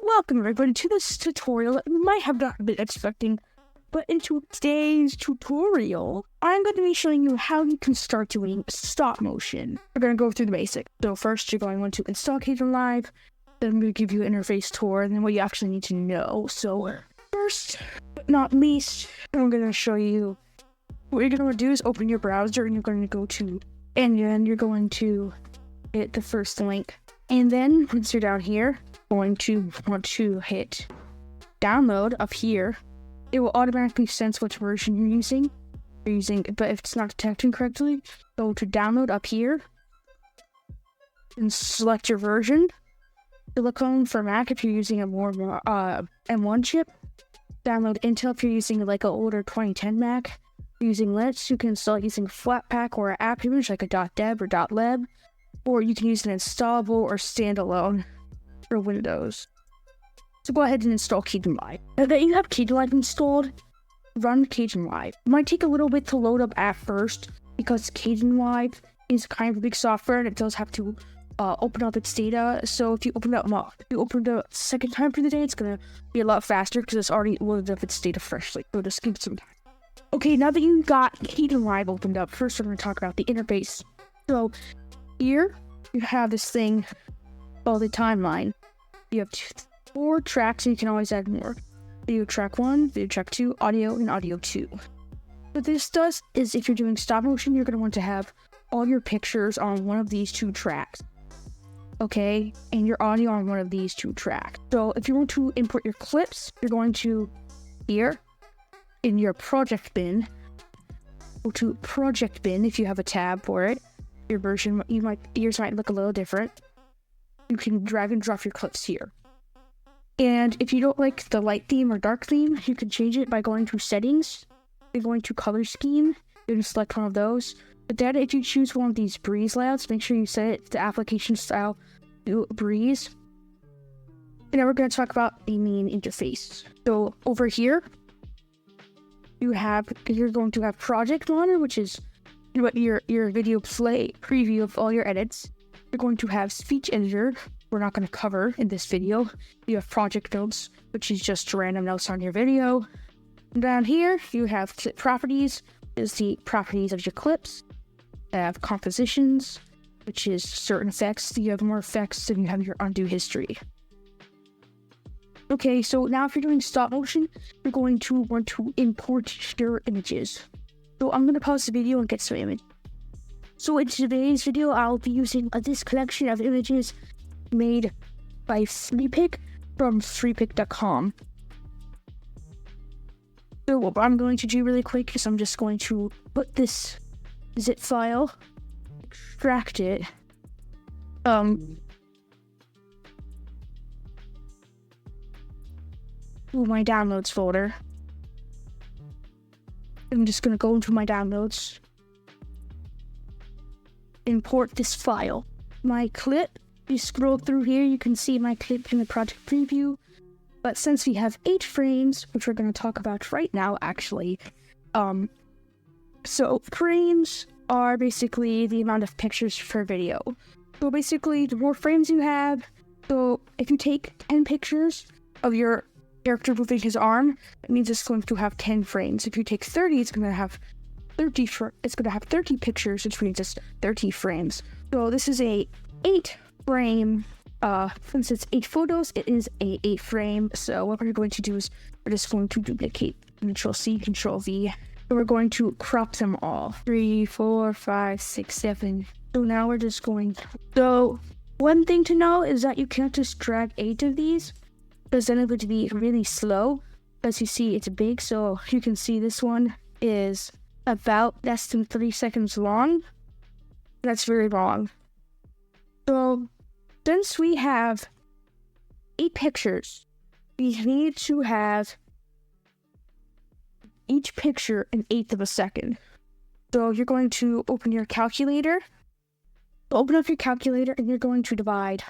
Welcome everybody to this tutorial that you might have not been expecting, but in today's tutorial, I'm going to be showing you how you can start doing stop motion. We're going to go through the basics. So first, you're going to install KDEnlive, then I'm going to give you an interface tour, and then what you actually need to know. So first, but not least, I'm going to show you what you're going to do is open your browser, and you're going to go to, and then you're going to hit the first link. And then once you're down here, going to want to hit download up here. It will automatically sense which version you're using, but if it's not detecting correctly, go to download up here and select your version. Silicon for Mac if you're using a more M1 chip. Download Intel if you're using like an older 2010 Mac. If you're using Linux, you can install it using Flatpak or an app image like a .deb or .lib, or you can use an installable or standalone for Windows. So go ahead and install KDEnlive. Now that you have KDEnlive installed, run KDEnlive. It might take a little bit to load up at first because KDEnlive is kind of a big software and it does have to open up its data. So if you open it up second time for the day, it's gonna be a lot faster because it's already loaded up its data freshly. So just give it some time. Okay, now that you got KDEnlive opened up, first we're gonna talk about the interface. So here you have this thing called the timeline. You have 4 tracks and you can always add more. Video track 1, video track 2, audio, and audio 2. What this does is if you're doing stop motion, you're going to want to have all your pictures on one of these 2 tracks. Okay, and your audio on one of these 2 tracks. So if you want to import your clips, you're going to here in your project bin. Go to project bin if you have a tab for it. Your version, yours might look a little different. You can drag and drop your clips here. And if you don't like the light theme or dark theme, you can change it by going to settings. You're going to color scheme. You're going to select one of those. But then if you choose one of these breeze layouts, make sure you set it to application style to breeze. And now we're going to talk about the main interface. So over here, you're going to have project monitor, which is what your video play preview of all your edits. You're going to have speech editor. We're not going to cover in this video. You have project notes, which is just random notes on your video. And down here, you have clip properties, is the properties of your clips. You have compositions, which is certain effects. You have more effects than you have your undo history. Okay, so now if you're doing stop motion, you're going to want to import your images. So I'm going to pause the video and get some image. So in today's video, I'll be using this collection of images made by 3Pic from 3pic.com. So what I'm going to do really quick is I'm just going to put this zip file, extract it, to my downloads folder. I'm just going to go into my downloads, import this file. My clip, you scroll through here, you can see my clip in the project preview. But since we have 8 frames, which we're going to talk about right now, actually, so frames are basically the amount of pictures per video. So basically, the more frames you have, so if you take 10 pictures of your character moving his arm, it means it's going to have 10 frames. If you take 30, it's going to have 30 pictures, which means it's 30 frames. So this is a 8 frame, since it's 8 photos, it is a 8 frame. So what we're going to do is we're just going to duplicate, Control-C, Control-V, and we're going to crop them all. 3, 4, 5, 6, 7. So now we're just going to... So one thing to know is that you can't just drag 8 of these, because then it would be really slow. As you see, it's big, so you can see this one is about less than 3 seconds long. That's very long. So, since we have 8 pictures, we need to have each picture an 1/8 of a second. So you're going to open your calculator. Open up your calculator and you're going to divide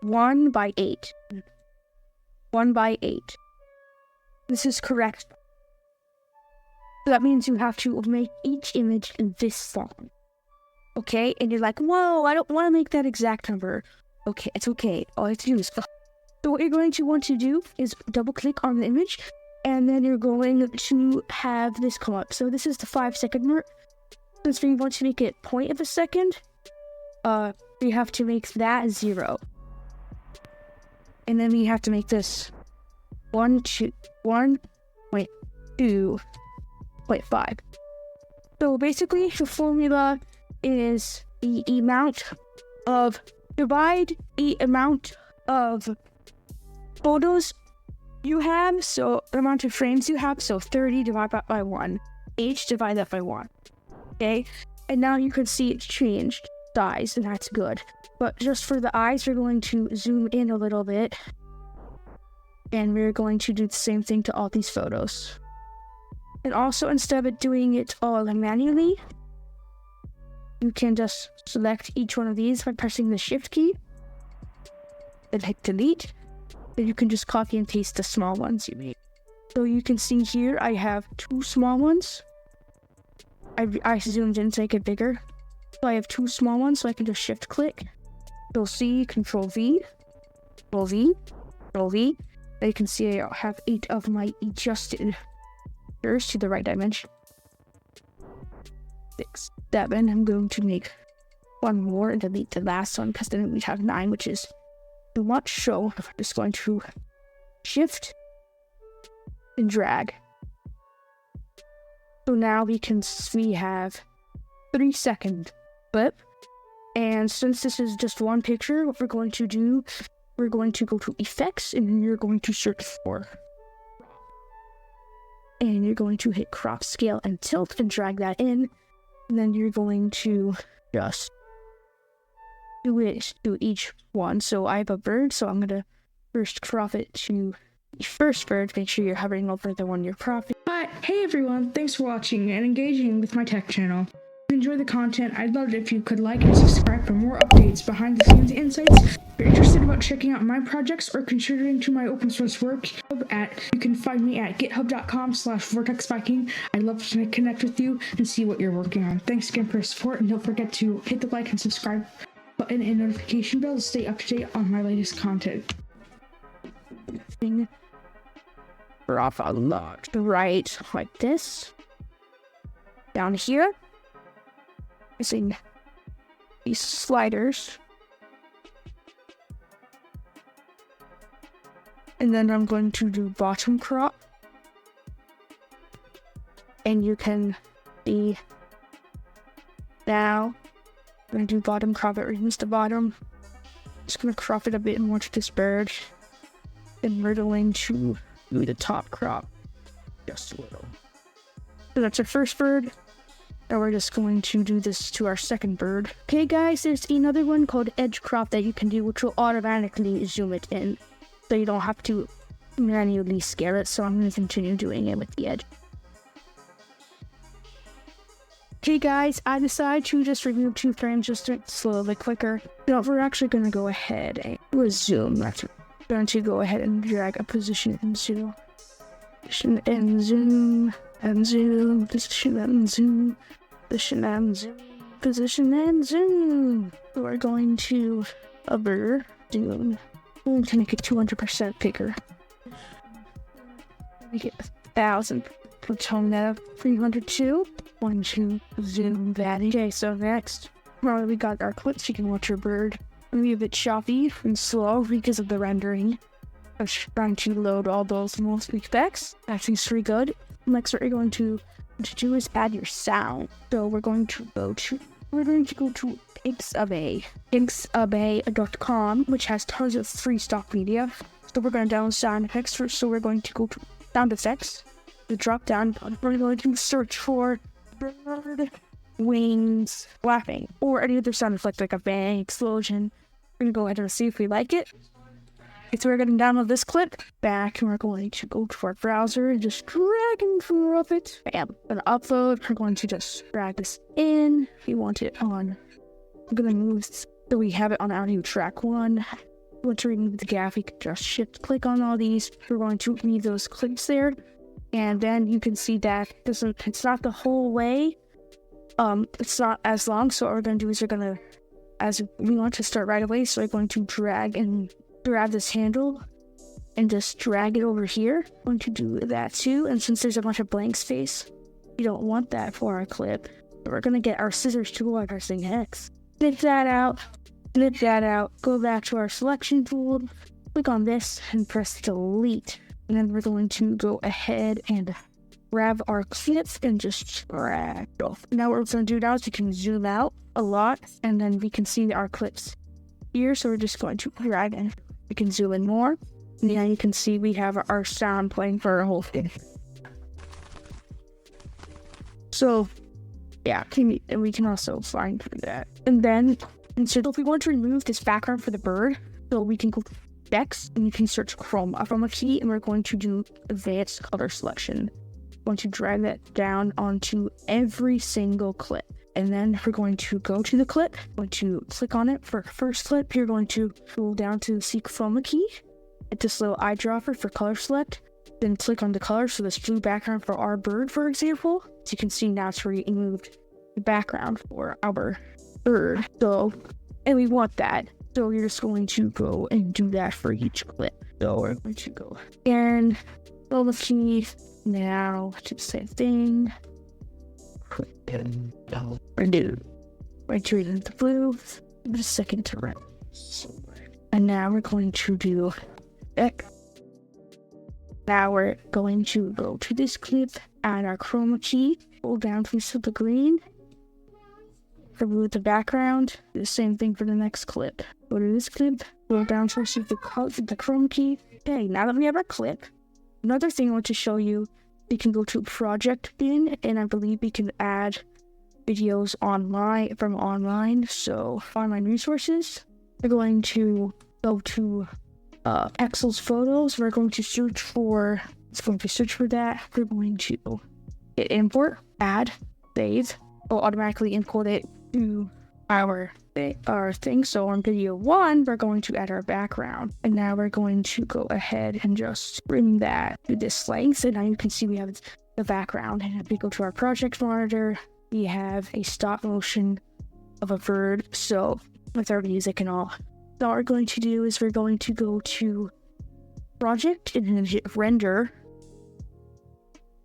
1 by 8. 1 by 8. This is correct. So that means you have to make each image this long. Okay, and you're like, whoa, I don't want to make that exact number. Okay, it's okay. All you have to do is So what you're going to want to do is double click on the image, and then you're going to have this come up. So this is the 5-second mark. Since we want to make it 0.1 second, we have to make that 0. And then we have to make this 1.2.5. So basically the formula is the amount of photos you have, so the amount of frames you have, so 30 divided by 1. H divide that by 1. Okay? And now you can see it's changed size, and that's good. But just for the eyes, we're going to zoom in a little bit. And we're going to do the same thing to all these photos. And also, instead of doing it all manually, you can just select each one of these by pressing the Shift key. Then hit delete. Then you can just copy and paste the small ones you made. So you can see here, I have 2 small ones. I zoomed in to make it bigger. So I have 2 small ones, so I can just Shift click. Control C, Control V, Control V, Control V. Then you can see I have 8 of my adjusted pictures to the right dimension. 6, 7. I'm going to make 1 more and delete the last one, because then we have 9, which is too much. So I'm just going to Shift and drag. So now we have 3-second clip. And since this is just one picture, what we're going to do, we're going to go to Effects, and you're going to search for, and you're going to hit Crop, Scale, and Tilt, and drag that in. And then you're going to just do each one. So I have a bird, so I'm going to first crop it to the first bird. Make sure you're hovering over the one you're cropping. Hi, hey everyone, thanks for watching and engaging with my tech channel. If you enjoy the content, I'd love it if you could like and subscribe for more updates, behind the scenes insights. If you're interested about checking out my projects or contributing to my open source work, you can find me at github.com/vortexviking. I'd love to connect with you and see what you're working on. Thanks again for your support, and don't forget to hit the like and subscribe button and notification bell to stay up to date on my latest content. Off a lot right like this. Down here, using these sliders, and then I'm going to do bottom crop, and you can see now I'm going to do bottom crop. It removes the bottom. Just going to crop it a bit more to this bird, and we're going to do the top crop just a little. So that's our first bird. Now we're just going to do this to our second bird. Okay guys, there's another one called edge crop that you can do, which will automatically zoom it in, so you don't have to manually scale it. So I'm going to continue doing it with the edge. Okay guys, I decided to just remove 2 frames just to it's a little bit quicker. No, we're actually going to go ahead and do a zoom. That's going to go ahead and drag a position and zoom. Position and zoom and zoom. Position and zoom. Position and zoom. Position and zoom. So we're going to hover zoom. We're going to make it 200% bigger. Make it 1,000. We'll tone that up 302. 1, 2, zoom that. Okay, so next, now that we got our clips, you can watch your bird. Maybe a bit choppy and slow because of the rendering. I was trying to load all those multiple effects. That seems pretty good. Next, what you're going to do is add your sound. So we're going to go to Pixabay.com, which has tons of free stock media. So we're going to download sound effects first. So we're going to go to sound effects. The drop down, we're going to search for bird wings flapping or any other sound effect like a bang, explosion. We're gonna go ahead and see if we like it. Okay, so we're gonna download this clip back, and we're going to go to our browser and just drag and drop it. Bam. Gonna upload. We're going to just drag this in. We want it on. I'm gonna move so we have it on audio track 1. Want to remove the gap, we can just shift click on all these. We're going to leave those clips there, and then you can see that it's not the whole way. It's not as long, so what we're going to do is as we want to start right away, so we're going to drag and grab this handle and just drag it over here. I'm going to do that too. And since there's a bunch of blank space, we don't want that for our clip. So we're going to get our scissors tool and our pressing hex. Snip that out, go back to our selection tool, click on this and press delete. And then we're going to go ahead and grab our clips and just drag off. Now what we're going to do now is we can zoom out a lot and then we can see our clips here. So we're just going to drag and we can zoom in more. And now you can see we have our sound playing for our whole thing. So yeah, we can also find that. And then, so if we want to remove this background for the bird, so we can go to Text and you can search chroma key, and we're going to do advanced color selection. We're going to drag that down onto every single clip. And then we're going to go to the clip, going to click on it for first clip. You're going to scroll down to the C chroma key, hit this little eyedropper for color select, then click on the color, so this blue background for our bird, for example. So you can see now it's removed the background for our bird. So, and we want that. So you're just going to go and do that for each clip. So we're going to go and chroma key. Now do the same thing. Redo. Right to the blue. Give it a second to run. And now we're going to do X. Now we're going to go to this clip, add our chroma key, pull down to the green, remove the background, do the same thing for the next clip. Go to this clip, go down to the chroma key. Okay, now that we have our clip, another thing I want to show you, we can go to project bin, and I believe we can add videos from online. So online resources, we're going to go to Excel's photos. We're going to search for, that. We're going to hit import, add, save. It'll automatically import it to our thing. So on video 1, we're going to add our background. And now we're going to go ahead and just bring that to this length. And now you can see we have the background. And if we go to our project monitor, we have a stop motion of a bird. So with our music and all. So what we're going to do is we're going to go to project and then hit render.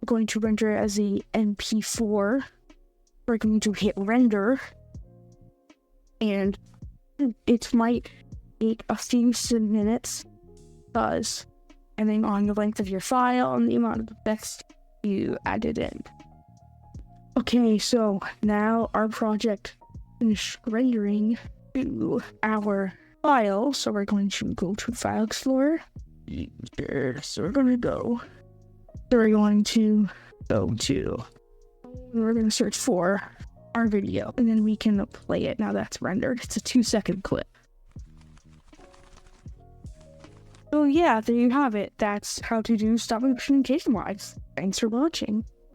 We're going to render it as a MP4. We're going to hit render, and it might take a few minutes because depending on the length of your file and the amount of text you added in. Okay, so now our project finished rendering to our file, so we're going to go to File Explorer. So we're going to search for our video, and then we can play it. Now that's rendered. It's a 2-second clip. So yeah, there you have it. That's how to do stop motion KDEnlive. Thanks for watching.